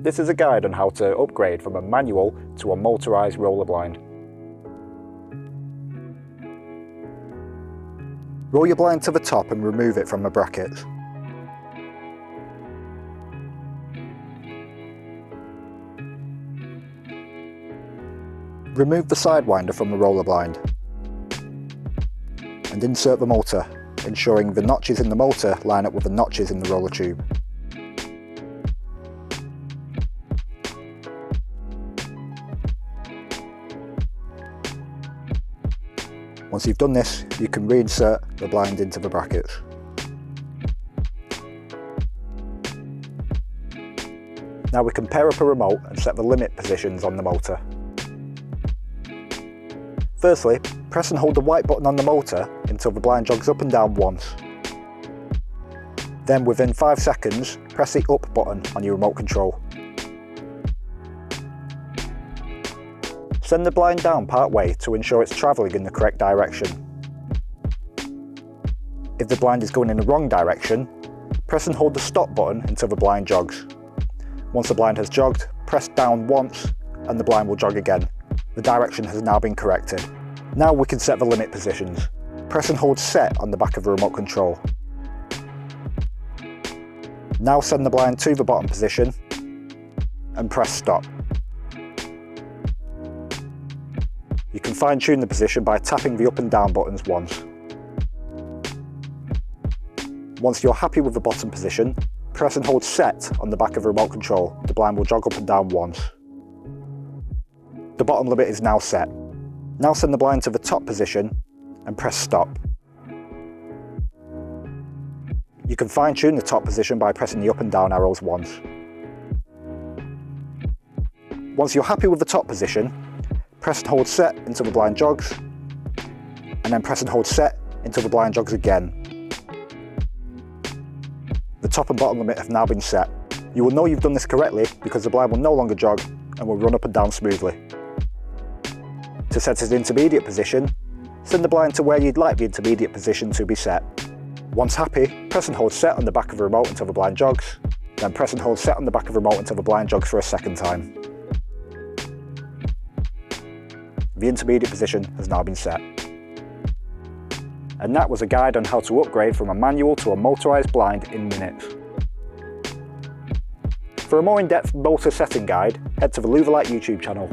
This is a guide on how to upgrade from a manual to a motorised roller blind. Roll your blind to the top and remove it from the brackets. Remove the sidewinder from the roller blind and insert the motor, ensuring the notches in the motor line up with the notches in the roller tube. Once you've done this, you can reinsert the blind into the brackets. Now we can pair up a remote and set the limit positions on the motor. Firstly, press and hold the white button on the motor until the blind jogs up and down once. Then within 5 seconds, press the up button on your remote control. Send the blind down part way to ensure it's travelling in the correct direction. If the blind is going in the wrong direction, press and hold the stop button until the blind jogs. Once the blind has jogged, press down once and the blind will jog again. The direction has now been corrected. Now we can set the limit positions. Press and hold set on the back of the remote control. Now send the blind to the bottom position and press stop. You can fine tune the position by tapping the up and down buttons once. Once you're happy with the bottom position, press and hold set on the back of the remote control. The blind will jog up and down once. The bottom limit is now set. Now send the blind to the top position and press stop. You can fine tune the top position by pressing the up and down arrows once. Once you're happy with the top position, press and hold set until the blind jogs, and then press and hold set until the blind jogs again. The top and bottom limit have now been set. You will know you've done this correctly because the blind will no longer jog and will run up and down smoothly. To set its intermediate position, send the blind to where you'd like the intermediate position to be set. Once happy, press and hold set on the back of the remote until the blind jogs, then press and hold set on the back of the remote until the blind jogs for a second time. The intermediate position has now been set. And that was a guide on how to upgrade from a manual to a motorised blind in minutes. For a more in-depth motor setting guide, head to the Luvalite YouTube channel.